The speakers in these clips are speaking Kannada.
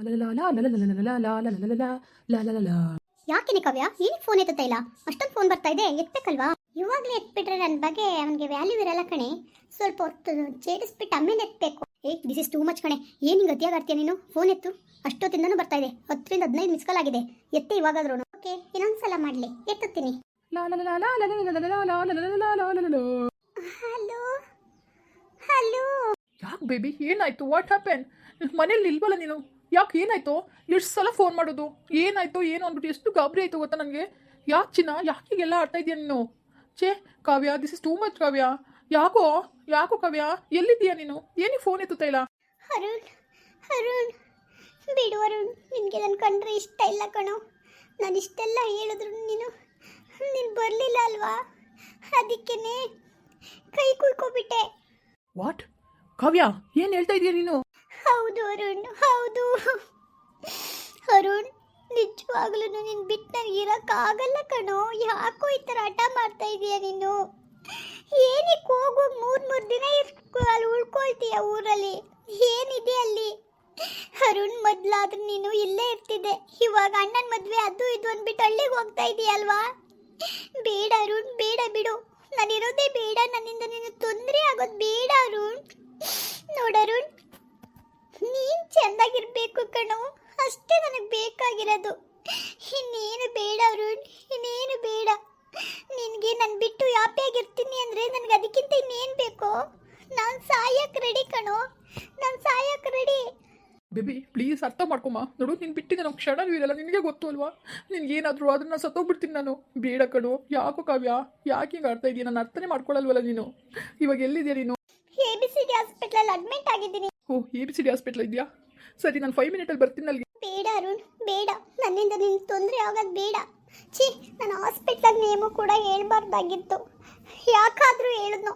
ಯಾಕೆ ಕಾವ್ಯ ಏನಕ್ಕೆ ಫೋನ್ ಎತ್ತುತ್ತಾ ಇಲ್ಲ? ಅಷ್ಟೊಂದು ಫೋನ್ ಬರ್ತಾ ಇದೆ, ಎತ್ತಬೇಕಲ್ವಾ? ಇವಾಗಲೇ ಎತ್ಬಿಟ್ರೆ ನನ್ನ ಬಗ್ಗೆ ಅವನಿಗೆ ವ್ಯಾಲ್ಯೂ ಇರಲ್ಲ ಕಣೆ. ಸ್ವಲ್ಪ ಹೊತ್ತು ಚೇಡಿಸ್ಬಿಟ್ಟು ಆಮೇಲೆ ಎತ್ತಬೇಕು. ದಿಸ್ ಇಸ್ ಟೂ ಮಚ್ ಕಣೆ. ಏನು ಹಿಂಗೆ ಅತಿಯಾಗಿ ಆಡ್ತೀಯ ನೀನು? ಫೋನ್ ಎತ್ತು. ಅಷ್ಟೊತ್ತಿಂದನೂ ಬರ್ತಾ ಇದೆ, 10ರಿಂದ 15 ಮಿಸ್ ಕಾಲ್ ಆಗಿದೆ. ಎತ್ತೆ ಇವಾಗಾದ್ರೂ. ಓಕೆ, ಇನ್ನೊಂದ್ಸಲ ಮಾಡಲಿ, ಎತ್ತುತ್ತೀನಿ. Hello hello. ಯಾಕೆ ಬೇಬಿ, ಏನಾಯ್ತು? What happen? ಮನೇಲಿ ನಿಲ್ವಲ್ಲ ನೀನು? ಯಾಕೆ, ಏನಾಯ್ತು? ಎಷ್ಟು ಸಲ ಫೋನ್ ಮಾಡೋದು? ಏನಾಯ್ತು ಏನು ಅಂದ್ಬಿಟ್ಟು ಎಷ್ಟು ಗಾಬರಿ ಆಯ್ತು ಗೊತ್ತಾ ನನಗೆ. ಯಾಕೆ ಚಿನ್ನ, ಯಾಕೆ ಹೀಗೆಲ್ಲ ಆಡ್ತಾ ಇದೀಯ ನೀನು? ಕಾವ್ಯ, ದಿಸ್ ಇಸ್ ಟೂ ಮಚ್ ಕಾವ್ಯ. ಯಾಕೋ ಯಾಕೋ ಕಾವ್ಯ, ಎಲ್ಲಿದ್ದೀಯಾ ನೀನು? ಏನಕ್ಕೆ ಫೋನ್ ಎತ್ತುತ್ತಾ ಇಲ್ಲ? ಅರುಣ್ ಅರುಣ್ ಬಿಡು ಅರುಣ್, ನಿನಗೆ ನನ್ನ ಕಂಡ್ರೆ ಇಷ್ಟ ಇಲ್ಲ ಕಣೋ. ನಾನು ಇಷ್ಟೆಲ್ಲ ಹೇಳಿದ್ರು ನೀನು ಬರಲಿಲ್ಲ ಅಲ್ವಾ, ಅದಕ್ಕೇನೆ ಕೈ ಕುಯ್ಕೊಬಿಟ್ಟೆ. ವಾಟ್ ಕಾವ್ಯ, ಏನು ಹೇಳ್ತಾ ಇದೀಯ ನೀನು? ಹೌದು ಅರುಣ್, ಹೌದು ಅರುಣ್, ನಿಜವಾಗ್ಲೂ ನೀನು ಬಿಟ್ಟು ನನಗೆ ಇರೋಕ್ಕಾಗಲ್ಲ ಕಣೋ. ಯಾಕೋ ಈ ಥರ ಹಠ ಮಾಡ್ತಾ ಇದೀಯ ನೀನು? ಏನಕ್ಕೆ ಹೋಗು, 3 ದಿನ ಅಲ್ಲಿ ಉಳ್ಕೊಳ್ತೀಯ ಊರಲ್ಲಿ? ಏನಿದೆ ಅಲ್ಲಿ? ಅರುಣ್, ಮೊದಲಾದ್ರೂ ನೀನು ಇಲ್ಲೇ ಇರ್ತಿದ್ದೆ. ಇವಾಗ ಅಣ್ಣನ ಮದುವೆ ಅದು ಇದು ಅಂದ್ಬಿಟ್ಟು ಹಳ್ಳಿಗೆ ಹೋಗ್ತಾ ಇದೆಯಲ್ವಾ? ಬೇಡ ಅರುಣ್, ಬೇಡ, ಬಿಡು. ನಾನಿರೋದೇ ಬೇಡ, ನನ್ನಿಂದ ನೀನು ತೊಂದರೆ ಆಗೋದು ಬೇಡ ಅರುಣ್. ನೋಡರುಣ್, ನೀನು ಚೆಂದಾಗಿರ್ಬೇಕು ಕಣೋ, ಅಷ್ಟೇ ನನಗೆ ಬೇಕಾಗಿರೋದು. ಇನ್ನೇನು ಬೇಡ ಅರುಣ್, ಇನ್ನೇನು ಬೇಡ. ನಿನಗೆ ನಾನು ಬಿಟ್ಟು ಯಾಪಿಯಾಗಿರ್ತೀನಿ ಅಂದರೆ ನನಗೆ ಅದಕ್ಕಿಂತ ಇನ್ನೇನು ಬೇಕೋ? ನಾನು ಸಾಯಕ್ಕೆ ರೆಡಿ ಕಣೋ, ನಾನು ಸಾಯಕ್ಕೆ ರೆಡಿ. ಬೇಬಿ ಪ್ಲೀಸ್ ಅರ್ಥ ಮಾಡ್ಕೊಮ್ಮ. ನೋಡು, ನೀನು ಬಿಟ್ಟು ನಾನು ಕ್ಷಣನೂ ಇರಲ್ಲ, ನಿನಗೆ ಗೊತ್ತು ಅಲ್ವಾ? ನಿನಗೇನಾದರೂ ಅದನ್ನು ಸತ್ತೋಗ್ಬಿಡ್ತೀನಿ ನಾನು. ಬೇಡ ಕಣೋ. ಯಾಕೋ ಕಾವ್ಯ, ಯಾಕೆ ಹಿಂಗೆ ಆಡ್ತಾ ಇದೀಯ? ನಾನು ಅರ್ಥನೇ ಮಾಡ್ಕೊಳ್ಳಲ್ವಲ್ಲ ನೀನು. ಇವಾಗ ಎಲ್ಲಿದೆಯಾ ನೀನು? ABCD ಹಾಸ್ಪಿಟಲಲ್ಲಿ ಅಡ್ಮಿಟ್ ಆಗಿದ್ದೀನಿ. ಓಹ್, ABCD ಹಾಸ್ಪಿಟಲ್ ಇದೆಯಾ? ಸರಿ, ನಾನು 5 ಮಿನಿಟಲ್ಲಿ ಬರ್ತೀನಿ ಅಲ್ಲಿಗೆ. ಬೇಡ ಅರುಣ್, ಬೇಡ. ನನ್ನಿಂದ ನಿನ್ನ ತೊಂದರೆ ಆಗೋದು ಬೇಡ. ನಾನು ಹಾಸ್ಪಿಟ್ಲಾಗ ನೇಮು ಕೂಡ ಹೇಳ್ಬಾರ್ದಾಗಿತ್ತು, ಯಾಕಾದರೂ ಹೇಳಿದ್ನೋ.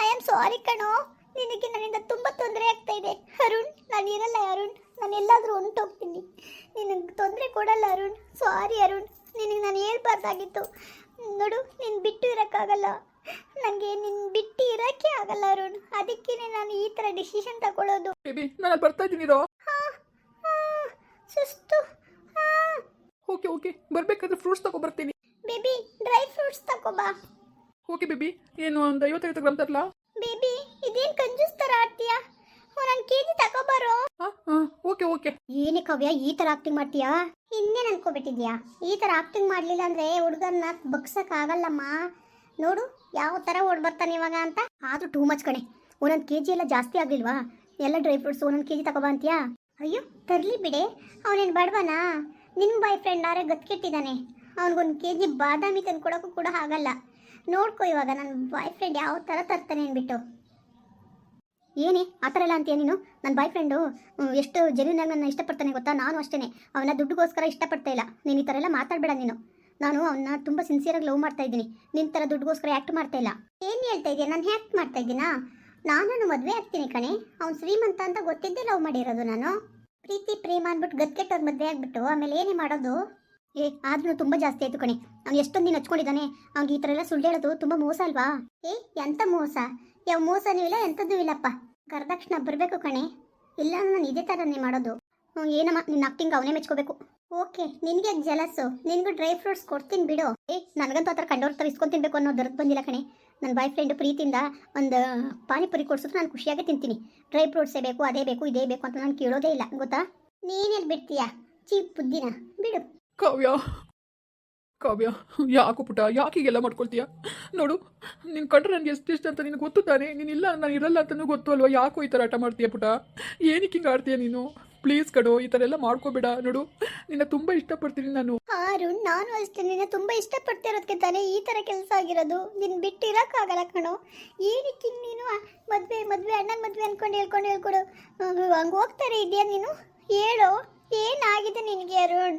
ಐ ಆಮ್ ಸಾರಿ ಕಣೋ, ನಿನಗೆ ನನ್ನಿಂದ ತುಂಬ ತೊಂದರೆ ಆಗ್ತಾ ಇದೆ. ಅರುಣ್, ನಾನು ಇರಲ್ಲ ಅರುಣ್, ನಾನು ಎಲ್ಲಾದರೂ ಹೊಂಟೋಗ್ತೀನಿ. ನಿನಗೆ ತೊಂದರೆ ಕೊಡಲ್ಲ ಅರುಣ್. ಸಾರಿ ಅರುಣ್, ನಿನಗೆ ನಾನು ಹೇಳ್ಬಾರ್ದಾಗಿತ್ತು. ನೋಡು, ನೀನು ಬಿಟ್ಟು ಇರೋಕ್ಕಾಗಲ್ಲ, ನನಗೆ ನಿನ್ನ ಬಿಟ್ಟು ಇರೋಕ್ಕೆ ಆಗಲ್ಲ ಅರುಣ್. ಅದಕ್ಕೇ ನಾನು ಈ ಥರ ಡಿಸಿಷನ್ ತಗೊಳ್ಳೋದು. ಬೇಬಿ, ನಾನು ಬರ್ತಾ ಇದ್ದೀನಿ ಇರೋ. ಸುಸ್ತು. ಓಕೆ ಓಕೆ, ಬರಬೇಕಾದ್ರೆ ಫ್ರೂಟ್ಸ್ ತಗೊಬರ್ತೀನಿ. ಬೇಬಿ, ಡ್ರೈ ಫ್ರೂಟ್ಸ್ ತಗೋಬಾ. ಓಕೆ ಬೇಬಿ, ಏನು ಒಂದು 50 ಗ್ರಾಮ್ ತರಲಾ? ಬೇಬಿ, ಇದೇನು ಕಂಜೂಸ್ ಥರ ಆಡ್ತೀಯಾ? 1 kg ತಗೋಬಾರೋ. Okay okay. ಏನೇ ಕಾವ್ಯ, ಈ ಥರ ಆಕ್ಟಿಂಗ್ ಮಾಡ್ತೀಯಾ? ಇನ್ನೇನು ಅನ್ಕೋಬಿಟ್ಟಿದ್ಯಾ? ಈ ಥರ ಆಕ್ಟಿಂಗ್ ಮಾಡಲಿಲ್ಲ ಅಂದರೆ ಹುಡುಗರನ್ನ ಬಗ್ಸೋಕ್ಕಾಗಲ್ಲಮ್ಮ. ನೋಡು ಯಾವ ಥರ ಓಡ್ ಬರ್ತಾನೆ ಇವಾಗ ಅಂತ. ಆದರೂ ಟೂ ಮಚ್ ಕಣೆ. 1 kg ಎಲ್ಲ ಜಾಸ್ತಿ ಆಗಲಿಲ್ವಾ? ಎಲ್ಲ ಡ್ರೈ ಫ್ರೂಟ್ಸ್ 1 kg ತಗೋಬಾ ಅಂತೀಯಾ? ಅಯ್ಯೋ, ತರಲಿ ಬಿಡೆ. ಅವನೇನು ಬಡವನಾ? ನಿಮ್ಮ ಬಾಯ್ ಫ್ರೆಂಡ್ ಆರೆ ಗತ್ಕೆಟ್ಟಿದ್ದಾನೆ. ಅವ್ನಿಗೊಂದು kg ಬಾದಾಮಿ ತಂದು ಕೊಡೋಕ್ಕೂ ಕೂಡ ಆಗಲ್ಲ. ನೋಡ್ಕೊ ಇವಾಗ ನನ್ನ ಬಾಯ್ ಫ್ರೆಂಡ್ ಯಾವ ಥರ ತರ್ತಾನೆ ಅಂದ್ಬಿಟ್ಟು. ಏನೇ ಆ ಥರ ಎಲ್ಲ ಅಂತೀಯ ನೀನು? ನನ್ನ ಬಾಯ್ ಫ್ರೆಂಡು ಎಷ್ಟು ಜೆನ್ಯೂನಾಗಿ ನನ್ನ ಇಷ್ಟಪಡ್ತಾನೆ ಗೊತ್ತಾ? ನಾನು ಅಷ್ಟೇ ಅವನ ದುಡ್ಡುಗೋಸ್ಕರ ಇಷ್ಟಪಡ್ತಾ ಇಲ್ಲ. ನೀನು ಈ ಥರ ಎಲ್ಲ ಮಾತಾಡಬೇಡ ನೀನು. ನಾನು ಅವನ್ನ ತುಂಬ ಸಿನ್ಸಿಯರಾಗಿ ಲವ್ ಮಾಡ್ತಾ ಇದ್ದೀನಿ. ನಿನ್ನ ಥರ ದುಡ್ಡುಗೋಸ್ಕರ ಆ್ಯಕ್ಟ್ ಮಾಡ್ತಾ ಇಲ್ಲ. ಏನು ಹೇಳ್ತಾ ಇದೆಯಾ? ನಾನು ಆ್ಯಕ್ಟ್ ಮಾಡ್ತಾ ಇದ್ದೀನಾ? ನಾನು ಮದುವೆ ಆಗ್ತೀನಿ ಕಣೆ. ಅವ್ನು ಶ್ರೀಮಂತ ಅಂತ ಗೊತ್ತಿದ್ದೇ ಲವ್ ಮಾಡಿರೋದು ನಾನು. ಪ್ರೀತಿ ಪ್ರೇಮ ಅಂದ್ಬಿಟ್ಟು ಗತ್ಕೆಟ್ಟವ್ರ ಮದುವೆ ಆಗ್ಬಿಟ್ಟು ಆಮೇಲೆ ಏನೇ ಮಾಡೋದು? ಆದ್ರೂ ತುಂಬ ಜಾಸ್ತಿ ಆಯಿತು ಕಣೆ. ಅವ್ನು ಎಷ್ಟೊಂದು ದಿನ ಹಚ್ಕೊಂಡಿದ್ದಾನೆ. ಅವ್ನಿಗೆ ಈ ಥರ ಎಲ್ಲ ಸುಳ್ಳು ಹೇಳೋದು ತುಂಬ ಮೋಸ ಅಲ್ವಾ? ಎಂಥ ಮೋಸ? ಯಾವ ಮೋಸನೂ ಇಲ್ಲ, ಎಂಥದ್ದು ಇಲ್ಲಪ್ಪ. ಕರ್ದಕ್ಷಣ ಬರಬೇಕು ಕಣೆ, ಇಲ್ಲ ನಾನು ಇದೇ ಥರನೇ ಮಾಡೋದು. ಏನಮ್ಮ ನಿನ್ನ ಆಕ್ಟಿಂಗ್ ಅವನೇ ಮೆಚ್ಕೋಬೇಕು. ಓಕೆ, ನಿನಗೆ ಜಲಸ್ಸು, ನಿನಗೂ ಡ್ರೈ ಫ್ರೂಟ್ಸ್ ಕೊಡ್ತೀನಿ ಬಿಡು. ನನಗಂತೂ ಆ ಥರ ಕಂಡವ್ರ ಥರ ಇಸ್ಕೊಂಡು ತಿನ್ಬೇಕು ಅನ್ನೋ ದೊರಕು ಬಂದಿಲ್ಲ ಕಣೆ. ನನ್ನ ಬಾಯ್ ಫ್ರೆಂಡು ಪ್ರೀತಿಯಿಂದ ಒಂದು ಪಾನಿಪುರಿ ಕೊಡ್ಸಿದ್ರು ನಾನು ಖುಷಿಯಾಗಿ ತಿಂತೀನಿ. ಡ್ರೈ ಫ್ರೂಟ್ಸೇ ಬೇಕು, ಅದೇ ಬೇಕು, ಇದೇ ಬೇಕು ಅಂತ ನಾನು ಕೇಳೋದೇ ಇಲ್ಲ ಗೊತ್ತಾ? ನೀನೆಲ್ಲಿ ಬಿಡ್ತೀಯಾ ಚೀಪ್ ಬುದ್ಧಿನ? ಬಿಡು. ಕಾವ್ಯ ಕಾವ್ಯ, ಯಾಕೋ ಪುಟ, ಯಾಕೆ ಹೀಗೆಲ್ಲ ಮಾಡ್ಕೊಳ್ತೀಯ? ನೋಡು, ನೀನು ಕಂಡ್ರೆ ನನಗೆ ಎಷ್ಟು ಇಷ್ಟ ಅಂತ ನಿನಗೆ ಗೊತ್ತು ತಾನೆ. ನೀನಿಲ್ಲ, ನಾನು ಇರಲ್ಲ ಅಂತಲೂ ಗೊತ್ತು ಅಲ್ವಾ? ಯಾಕೋ ಈ ಥರ ಆಟ ಮಾಡ್ತೀಯ ಪುಟ? ಏನಕ್ಕೆ ಹಿಂಗೆ ಆಡ್ತೀಯ ನೀನು? ಪ್ಲೀಸ್ ಕಣೋ, ಈ ಥರ ಎಲ್ಲ ಮಾಡ್ಕೋಬೇಡ. ನೋಡು, ನಿನ್ನ ತುಂಬ ಇಷ್ಟಪಡ್ತೀನಿ ನಾನು. ಅರುಣ್, ನಾನು ಅಷ್ಟೇ ನಿನ್ನ ತುಂಬ ಇಷ್ಟಪಡ್ತಿರೋದಕ್ಕೆ ತಾನೇ ಈ ಥರ ಕೆಲಸ ಆಗಿರೋದು. ನಿನ್ನ ಬಿಟ್ಟು ಇರೋಕ್ಕಾಗಲ್ಲ ಕಣೋ. ಏನಕ್ಕೆ ನೀನು ಮದುವೆ ಅಣ್ಣನ ಮದುವೆ ಅಂದ್ಕೊಂಡು ಹೇಳ್ಕೊಡು ಹಂಗೆ ಹೋಗ್ತಾರೆ ಇದೆಯಾ ನೀನು? ಹೇಳೋ, ಏನಾಗಿದೆ ನಿನಗೆ ಅರುಣ್?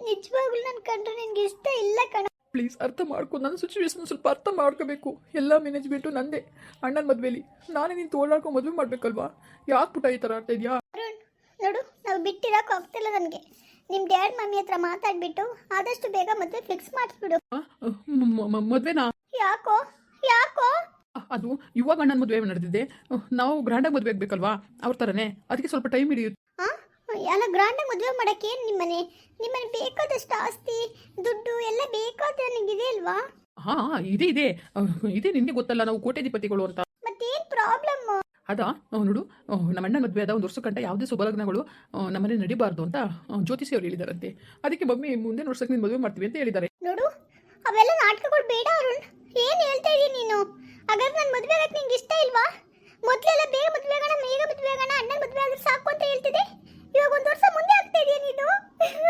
ನಿಜವಾಗ್ಲೂ ನನ್ನ ಕಂಡ್ರೆ ನಿನಗೆ ಇಷ್ಟ ಇಲ್ಲ ಕಣ. ಪ್ಲೀಸ್ ಅರ್ಥ ಮಾಡ್ಕೊ. ನನ್ನ ಸಿಚುವೇಶನ್ ಸ್ವಲ್ಪ ಅರ್ಥ ಮಾಡ್ಕೋಬೇಕು. ಎಲ್ಲ ಮ್ಯಾನೇಜ್ಮೆಂಟು ನಂದೇ. ಅಣ್ಣನ ಮದುವೆಲಿ ನಾನೇ ನೀನು ತೋಳಾಡ್ಕೊಂಡು ಮದುವೆ ಮಾಡಬೇಕಲ್ವಾ? ಯಾಕೆ ಪುಟ ಈ ಥರ ಆಡ್ತಾ ಇದೆಯಾ? ಅರುಣ್, ನೋಡು, ನಾವು ಬಿಟ್ಟಿರೋಕೆ ಆಗ್ತಿಲ್ಲ ನನಗೆ. ನಿಮ್ಮ ಡ್ಯಾಡ್ ಮಮ್ಮಿ ಹತ್ರ ಮಾತಾಡ್ಬಿಟ್ಟು ಆದಷ್ಟು ಬೇಗ ಮದುವೆ ಫಿಕ್ಸ್ ಮಾಡಿಸ್ಬಿಡು. ಮದುವೆನಾ? ಯಾಕೋ ಅದು ಇವಾಗ ಅಣ್ಣನ ಮದುವೆ ನಡೆದಿದೆ. ನಾವು ಗ್ರ್ಯಾಂಡಾಗಿ ಮದುವೆ ಆಗಬೇಕಲ್ವಾ? ಅವ್ರ ಥರನೇ. ಅದಕ್ಕೆ ಸ್ವಲ್ಪ ಟೈಮ್ ಹಿಡಿಯುತ್ತೆ. ಎಲ್ಲ ಗ್ರ್ಯಾಂಡಾಗಿ ಮದುವೆ ಮಾಡೋಕ್ಕೆ ಏನು ನಿಮ್ಮನೆ ಬೇಕಾದಷ್ಟು ಆಸ್ತಿ ದುಡ್ಡು ಎಲ್ಲ ಬೇಕಾದ ನನಗಿದೆ ಅಲ್ವಾ? ಹಾಂ ಇದೆ ಇದೆ, ನಿನಗೆ ಗೊತ್ತಲ್ಲ ನಾವು ಕೋಟ್ಯಾಧಿಪತಿಗಳು ಅಂತ. ಮತ್ತೇನು ಪ್ರಾಬ್ಲಮ್? ಅದ ನೋಡು, ನಮ್ಮ ಅಣ್ಣ ಮದುವೆ ಆದ ಒಂದು ವರ್ಷ ಕಂಟ ಯಾವುದೇ ಶುಭಲಗ್ನಗಳು ನಮ್ಮನೆ ನಡಿಬಾರ್ದು ಅಂತ ಜ್ಯೋತಿಷಿ ಅವ್ರು ಹೇಳಿದಾರಂತೆ. ಅದಕ್ಕೆ ಮಮ್ಮಿ ಮುಂದೆ ವರ್ಷಕ್ಕೆ ನೀನು ಮದುವೆ ಮಾಡ್ತೀವಿ ಅಂತ ಹೇಳಿದ್ದಾರೆ. ನೋಡು, ಅವೆಲ್ಲ ನಾಟಕಗಳು ಬೇಡ ಅರುಣ್. ಏನು ಹೇಳ್ತಾ ಇದೀಯ ನೀನು? ಹಾಗಾದ್ರೆ ನನ್ನ ಮದುವೆ ಆಗಕ್ಕೆ ನಿಂಗೆ ಇಷ್ಟ ಇಲ್ವಾ? ಮೊದಲೆಲ್ಲ ಬೇಗ ಮದುವೆ ಆಗೋಣ, ಅಣ್ಣನ ಮದುವೆ ಆದ್ರೆ ಸಾಕು ಅಂತ ಹೇಳ್ತಿದ್ದೆ. ಇವಾಗ ಒಂದು ವರ್ಷ ಮುಂದೆ ಆಗ್ತಾ ಇದೆಯಾ ನೀನು?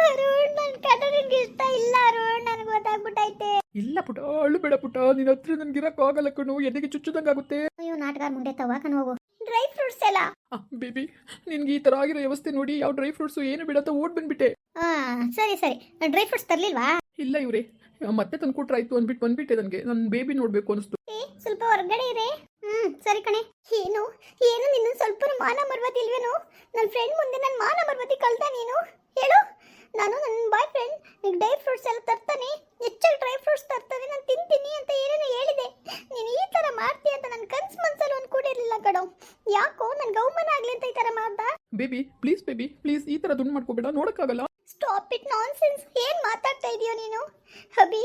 ಅರುಣ್, ನನ್ನ ಕಡೆ ನಿನ್ಗೆ ಇಷ್ಟ ಇಲ್ಲ ಅರುಣ್, ನನಗೆ ಗೊತ್ತಾಗ್ಬಿಟ್ಟೈತೆ. ಇಲ್ಲ ಪುಟ, ಅಳ್ಳು ಪುಟ, ನಿನ್ನ ಹತ್ರ ನನ್ಗೆ ಇರಕ್ಕಾಗಲ್ಲ ಕಣು, ಎದೆಗೆ ಚುಚ್ಚದಂಗಾಗುತ್ತೆ. ಅಯ್ಯೋ ನಾಟಕ ಮುಂದೆ ತವಾಕನ್ ಹೋಗು. ಡ್ರೈ ಫ್ರೂಟ್ಸ್ ಎಲ್ಲ ಬೇಬಿ, ನಿನ್ಗೆ ಈ ತರ ಆಗಿರೋ ವ್ಯವಸ್ಥೆ ನೋಡಿ ಯಾವ ಡ್ರೈ ಫ್ರೂಟ್ಸು ಏನು ಬಿಡತ್ತ ಓಡ್ ಬಂದ್ಬಿಟ್ಟೆ. ಸರಿ ಡ್ರೈ ಫ್ರೂಟ್ಸ್ ತರ್ಲಿಲ್ವಾ? ಇಲ್ಲ ಇವ್ರೆ, ಮತ್ತೆ ತಂದ್ಕೊಟ್ರಾಯ್ತು ಅಂದ್ಬಿಟ್ಟು ಬಂದ್ಬಿಟ್ಟೆ. ನನಗೆ ನನ್ನ ಬೇಬಿ ನೋಡ್ಬೇಕು ಅನಿಸ್ತು. ಸ್ವಲ್ಪ ಹೊರಗಡೆ ಇರೇ. ಸರಿ ಕಣೆ. ಏನು ನಿನ್ನ ಸ್ವಲ್ಪ ಮಾನ ಮರ್ಯಾದೆ ಇಲ್ವೇನು? ನನ್ನ ಫ್ರೆಂಡ್ ಮುಂದೆ ನನ್ನ ಮಾನ ಮರ್ಯಾದೆ ಕಳ್ದ ನೀನು? ಹೇಳು. ನಾನು ನನ್ನ ಬಾಯ್ ಫ್ರೆಂಡ್ ನಿಂಗೆ ಡ್ರೈ ಫ್ರೂಟ್ಸ್ ಎಲ್ಲ ತರ್ತಾನೆ, ಹೆಚ್ಚಾಗಿ ಡ್ರೈ ಫ್ರೂಟ್ಸ್ ತರ್ತಾನೆ, ನಾನು ತಿಂತೀನಿ ಅಂತ ಏನೇನೋ ಹೇಳಿದೆ. ನೀನು ಈ ಥರ ಮಾಡ್ತೀಯ ಅಂತ ನನ್ನ ಕನ್ಸು ಮನ್ಸಲ್ಲಿ ಒಂದು ಕೂಡ ಇರಲಿಲ್ಲ ಕಣೋ. ಯಾಕೋ ನನ್ಗೆ ಅವಮಾನ ಆಗಲಿ ಅಂತ ಈ ಥರ ಮಾಡ್ದ? ಬೇಬಿ ಪ್ಲೀಸ್ ಈ ಥರ ದುಡ್ಡು ಮಾಡ್ಕೋಬೇಡ, ನೋಡೋಕ್ಕಾಗಲ್ಲ. Stop it nonsense. ಏನು ಮಾತಾಡ್ತಾ ಇದೀಯೋ ನೀನು? ಅಭಿ.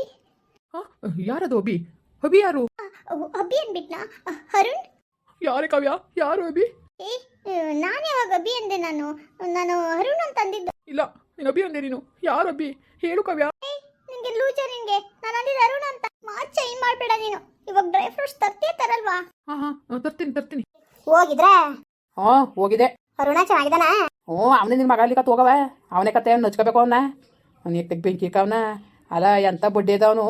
ಯಾರದು ಅಭಿ ಯಾರು? ಅಭಿ ಅನ್ಬಿಟ್ನಾ? ಅರುಣ್. ಯಾರೇ ಕಾವ್ಯ, ಯಾರು ಅಭಿ? ನಾನು ಯಾವಾಗ ಅಭಿ ಅಂದೆ? ನಾನು ಅರುಣ್ ಅಂತ ಅಂದಿದ್ದು. ಇಲ್ಲ, ನೀನು ಅಭಿ ಅಂದೆ. ನೀನು ಯಾರು ಅಭಿ? ಹೇಳು ಕಾವ್ಯ. ನಿಂಗೆ ಲೂಜರ್ ನಿಂಗೆ. ನಾನು ಅಂದಿದ್ದು ಅರುಣ್ ಅಂತ. ಮಾತು ಚೇಂಜ್ ಮಾಡಬೇಡ ನೀನು. ಇವಾಗ ಡ್ರೈ ಫ್ರೂಟ್ಸ್ ತರಲ್ವಾ? ಹಾಂ ತರ್ತೀನಿ. ಹೋಗಿದ್ರಾ? ಹೋಗಿದೆ. ಅರುಣ ಚೆನ್ನಾಗಿದ್ದಾನ? ಅವನೇ ನಿನ್ನ ಮಗ ಅಲ್ಲಿ ಕತ್ ಹೋಗವ. ಅವನೇ ಕತೆ ನಚ್ಕೋಬೇಕು ಅವನ್ನ. ಅವನಿಗೆ ತೆಗ್ ಬೆಂಕಿ ಅವನ. ಅಲ್ಲ ಎಂಥ ಬಡ್ಡೆ ಇದ್ದವನು.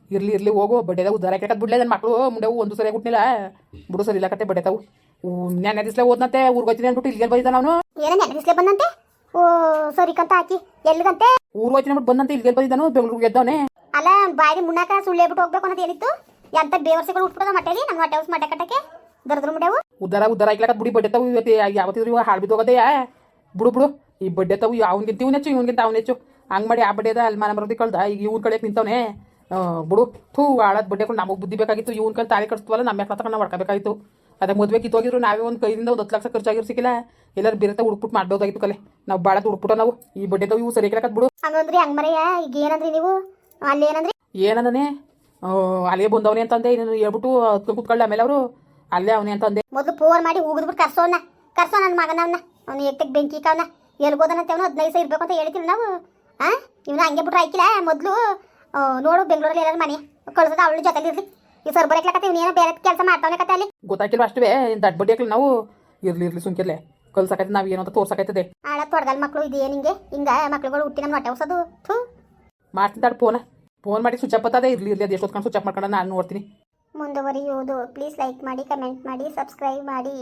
ಇರ್ಲಿ ಹೋಗು. ಬಡ್ಡೆದ ಉದ್ದಾರ ಹಾಕತ್ ಬಿಡ್ಲೆ. ನನ್ನ ಮಕ್ಕಳು ಮುಂದೆ ಒಂದು ಸರಿ ಹುಟ್ಟಿಲ್ಲ ಬಿಡು. ಸರಿ ಇಲ್ಲ ಕತೆ ಬಡ್ಡೆ ತಾವು. ನೆನ್ನೆ ದಿಸ್ಲೆ ಹೋದ್ನಂತೆ, ಊರ್ಗೋಯ್ತೀನಿ ಅಂದ್ಬಿಟ್ಟು ಇಲ್ಲಿಗೆ ಬಂದಿದ್ದಾನ ಅವನು. ಏನೋ ನೆನ್ನೆ ದಿಸ್ಲೆ ಬಂದಂತೆ? ಓ ಸರಿ ಕಂತ ಹಾಕಿ ಎಲ್ಲಿಗಂತೆ? ಊರ್ಗೋಯ್ತೀನಿ ಅಂದ್ಬಿಟ್ಟು ಬಂದಂತೆ, ಇಲ್ಲಿಗೆ ಬಂದಿದ್ದಾನು. ಬೆಂಗಳೂರಿಗೆ ಗೆದ್ದವನೇ. ಅಲ್ಲ ಬಾಯಿ ಮುನ್ನಾಕ ಸುಳ್ಳು ಹೇಳ್ಬಿಟ್ಟು ಹೋಗ್ಬೇಕು ಅನ್ನೋದು ಏನಿತ್ತು? ಎಂತ ಬೇವರ್ಸೆಗಳು ಉಟ್ಬಿಡೋದ ಮಟ್ಟೇಲಿ ನಮ್ಮ ಹೊಟ್ಟೆ ಹೌಸ್ ಮಟ್ಟೆ ಕಟ್ಟಕ್ಕೆ ದರ್ದ್ರ ಮುಡ್ಯಾವು. ಉದ್ದಾರ ಹಾಕ್ಲಕ್ಕ ಬುಡಿ ಬಡ್ಡೆ ತಾವು. ಇವತ್ತು ಯಾವತ್ತಿದ್ರು ಇವಾಗ ಹಾಳು ಬಿದ್ದೋಗದೆಯಾ? ಬಿಡು ಈ ಬಡ್ಡೆ ತಾವು ಅವನಿಗಿಂತ ಇವನೆಚ್ಚು, ಇವನಿಗಿಂತ ಅವನೆಚ್ಚು. ಹಂಗೆ ಮಾಡಿ ಆ ಬಡ್ಡೆದ ಅಲ್ಲಿ ಮನ ಮರದಿ ಕಳ್ದ. ಈಗ ಇವ್ನ ಕಡೆ ನಿಂತವನೇ. ಬಿಡು ಆಳದ ಬಡ್ಡೆ ಕೊಂಡು ನಮಗೆ ಬುದ್ಧಿ ಬೇಕಾಗಿತ್ತು. ಇವ್ನ ಕಡೆ ತಾಳಿ ಕಟ್ಸ್ತವಲ್ಲ, ನಮ್ಮ ಯಾಕೆ ತಗೊಂಡು ನಾವು ಹೊಡ್ಕೋಬೇಕಾಗಿತ್ತು. ಅದಕ್ಕೆ ಮದುವೆ ಕಿತ್ತೋಗಿದ್ರು ನಾವೇ ಒಂದು ಕೈಯಿಂದ 10 ಲಕ್ಷ ಖರ್ಚಾಗಿರೋ ಸಿಕ್ಕಿಲ್ಲ. ಎಲ್ಲರೂ ಬೇರೆ ಹುಡುಕ್ಬಿಟ್ಟು ಮಾಡ್ಬೋದಾಗಿತ್ತು ಕಲೆ. ನಾವು ಭಾಳ ದುಡ್ಬಿಟ್ಟು ನಾವು ಈ ಬಡ್ಡೆ ತಾವು ಇವು ಸರಿ ಕೇಳಕತ್ ಬಿಡು. ಹಂಗಂದ್ರಿ ಹಂಗಮರೆಯ. ಈಗ ಏನಂದ್ರಿ ನೀವು? ಅಲ್ಲಿ ಏನಂದ್ರಿ? ಏನಂದನೆ? ಅಲ್ಲೇ ಬಂದವನೇ ಅಂತಂದೆ. ಇನ್ನೇನು ಹೇಳ್ಬಿಟ್ಟು ಹತ್ಕೊಂಡು ಕೂತ್ಕೊಳ್ಳಿ. ಆಮೇಲೆ ಅವರು ಅಲ್ಲೇ ಅವನೇ ಅಂತಂದೆ. ಮೊದಲು ಫೋನ್ ಮಾಡಿ ಹೋಗಿದ್ಬಿಟ್ಟು ಕರ್ಸೋ ನನ್ನ ಮಗನವನ್ನ. ಅವ್ನು ಎಟ್ಟಕ್ಕೆ ಬೆಂಕಿ ಕಾವನ ಎಲ್ಗೋದನಂತೆ. ಅವನು 15 ದಿವಸ ಇರ್ಬೇಕು ಅಂತ ಹೇಳ್ತೀವಿ ನಾವು. ಇವನು ಹಂಗೆ ಬಿಟ್ರೆ ಆಯ್ಕಿಲ್ಲ. ಮೊದಲು ನೋಡು ಬೆಂಗಳೂರಲ್ಲಿ ಎಲ್ಲರೂ ಮನೆ ಕಳ್ಸೋದು ಅವಳು ಜೊತೆಲಿ ಇರಲಿ. ಈ ಸರ್ ಬರಕ್ಲಕತ್ತೆ ಇವನೇನೋ ಬೇರೆ ಕೆಲಸ ಮಾಡ್ತಾವನೆ ಕತೆ ಅಲ್ಲಿ. ಗೊತ್ತಾಗಿಲ್ವ ಅಷ್ಟೇ ದಡ್ಡ ಬಡ್ಡಿ ಹಾಕ್ಲಿ ನಾವು. ಇರ್ಲಿ ಸುಮ್ಕಿರ್ಲೆ ಕಲ್ಸಕೈತೆ ನಾವು ಏನು ಅಂತ ತೋರ್ಸಕೈತದೆ. ಆಳ ತೊಡಗಲ್ ಮಕ್ಕಳು ಇದೆಯೇ ನಿಂಗೆ? ಹಿಂಗ ಮಕ್ಳುಗಳು ಹುಟ್ಟಿ ನಮ್ಮ ಹೊಟ್ಟೆ ಹೊಸದು. ಮಾಡ್ತೀನಿ ತಡ. ಫೋನ್ ಮಾಡಿ ಸ್ವಿಚ್ ಅಪ್ ಅದೇ. ಇರ್ಲಿ ಅದು ಎಷ್ಟೊತ್ಕೊಂಡು ಸ್ವಿಚ್ ಅಪ್ ಮಾಡ್ಕೊಂಡು ನಾನು ನೋಡ್ತೀನಿ. ಮುಂದುವರಿಯುವುದು. ಪ್ಲೀಸ್ ಲೈಕ್ ಮಾಡಿ, ಕಮೆಂಟ್ ಮಾಡಿ, ಸಬ್ಸ್ಕ್ರೈಬ್ ಮಾಡಿ.